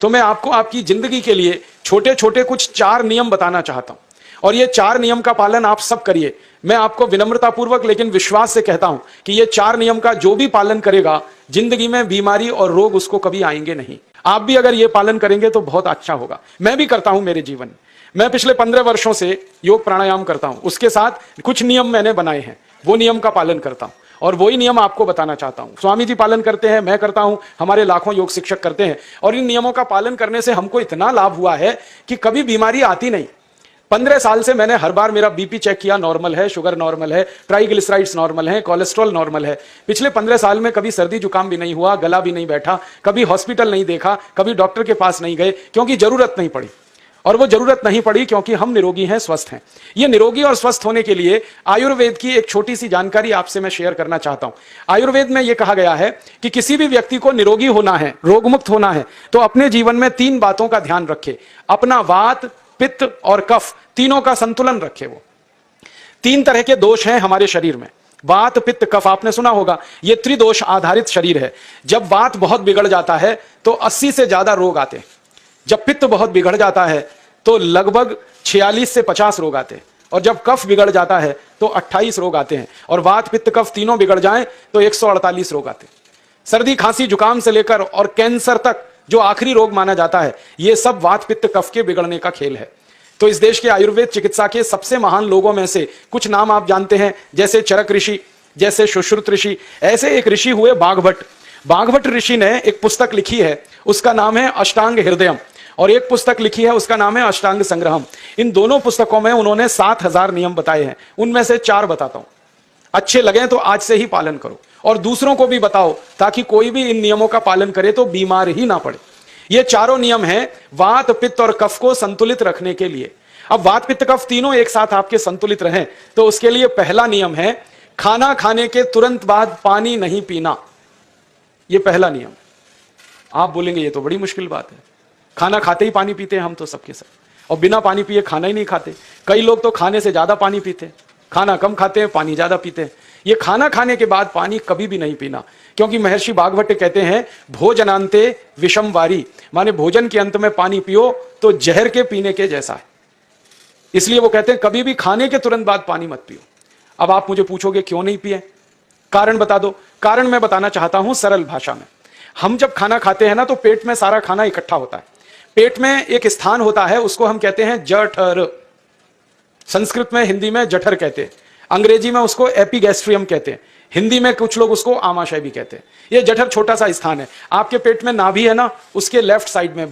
तो मैं आपको आपकी जिंदगी के लिए छोटे छोटे कुछ 4 नियम बताना चाहता हूं, और ये 4 नियम का पालन आप सब करिए। मैं आपको विनम्रतापूर्वक लेकिन विश्वास से कहता हूं कि ये 4 नियम का जो भी पालन करेगा, जिंदगी में बीमारी और रोग उसको कभी आएंगे नहीं। आप भी अगर ये पालन करेंगे तो बहुत अच्छा होगा। मैं भी करता हूं मेरे जीवन में। मैं पिछले 15 वर्षों से योग प्राणायाम करता हूं, उसके साथ कुछ नियम मैंने बनाए हैं, वो नियम का पालन करता हूं और वही नियम आपको बताना चाहता हूं। स्वामी जी पालन करते हैं, मैं करता हूं, हमारे लाखों योग शिक्षक करते हैं, और इन नियमों का पालन करने से हमको इतना लाभ हुआ है कि कभी बीमारी आती नहीं। 15 साल से मैंने हर बार मेरा बीपी चेक किया, नॉर्मल है, शुगर नॉर्मल है, ट्राइग्लिसराइड्स नॉर्मल है, कोलेस्ट्रॉल नॉर्मल है। पिछले 15 साल में कभी सर्दी जुकाम भी नहीं हुआ, गला भी नहीं बैठा, कभी हॉस्पिटल नहीं देखा, कभी डॉक्टर के पास नहीं गए, क्योंकि जरूरत नहीं पड़ी। और वो जरूरत नहीं पड़ी क्योंकि हम निरोगी हैं, स्वस्थ हैं। ये निरोगी और स्वस्थ होने के लिए आयुर्वेद की एक छोटी सी जानकारी आपसे मैं शेयर करना चाहता हूं। आयुर्वेद में यह कहा गया है कि किसी भी व्यक्ति को निरोगी होना है, रोगमुक्त होना है, तो अपने जीवन में 3 बातों का ध्यान रखे। अपना वात, पित्त और कफ, तीनों का संतुलन रखे। वो 3 तरह के दोष हैं हमारे शरीर में, वात, पित्त, कफ। आपने सुना होगा, ये त्रिदोष आधारित शरीर है। जब वात बहुत बिगड़ जाता है तो 80 से ज्यादा रोग आते हैं। जब पित्त बहुत बिगड़ जाता है तो लगभग 46 से 50 रोग आते हैं, और जब कफ बिगड़ जाता है तो 28 रोग आते हैं, और वात, पित्त, कफ तीनों बिगड़ जाएं तो 148 रोग आते हैं। सर्दी, खांसी, जुकाम से लेकर और कैंसर तक जो आखिरी रोग माना जाता है, ये सब वात, पित्त, कफ के बिगड़ने का खेल है। तो इस देश के आयुर्वेद चिकित्सा के सबसे महान लोगों में से कुछ नाम आप जानते हैं, जैसे चरक ऋषि, जैसे सुश्रुत ऋषि। ऐसे एक ऋषि हुए बाघभट्ट। बाघभट्ट ऋषि ने एक पुस्तक लिखी है, उसका नाम है अष्टांग हृदयम, और एक पुस्तक लिखी है, उसका नाम है अष्टांग संग्रहम। इन दोनों पुस्तकों में उन्होंने 7000 नियम बताए हैं। उनमें से 4 बताता हूं, अच्छे लगे तो आज से ही पालन करो, और दूसरों को भी बताओ, ताकि कोई भी इन नियमों का पालन करे तो बीमार ही ना पड़े। ये चारों नियम हैं वात, पित्त और कफ को संतुलित रखने के लिए। अब वात, पित्त, कफ तीनों एक साथ आपके संतुलित रहें, तो उसके लिए पहला नियम है खाना खाने के तुरंत बाद पानी नहीं पीना। ये पहला नियम। आप बोलेंगे ये तो बड़ी मुश्किल बात है, खाना खाते ही पानी पीते हैं हम तो सबके सब, और बिना पानी पिए खाना ही नहीं खाते। कई लोग तो खाने से ज्यादा पानी पीते हैं, खाना कम खाते हैं, पानी ज्यादा पीते हैं। ये खाना खाने के बाद पानी कभी भी नहीं पीना, क्योंकि महर्षि बाघभट्ट कहते हैं भोजनांते विषम वारी, माने भोजन के अंत में पानी पियो तो जहर के पीने के जैसा है। इसलिए वो कहते हैं कभी भी खाने के तुरंत बाद पानी मत पियो। अब आप मुझे पूछोगे क्यों नहीं पिए, कारण बता दो। कारण मैं बताना चाहता हूं सरल भाषा में। हम जब खाना खाते हैं ना, तो पेट में सारा खाना इकट्ठा होता है। पेट में एक स्थान होता है, उसको हम कहते हैं जठर। संस्कृत में, हिंदी में जठर कहते हैं, अंग्रेजी में उसको एपिगैस्ट्रियम कहते हैं, हिंदी में कुछ लोग उसको आमाशय भी कहते हैं। ये जठर छोटा सा स्थान है। आपके पेट में नाभि है ना, उसके लेफ्ट साइड में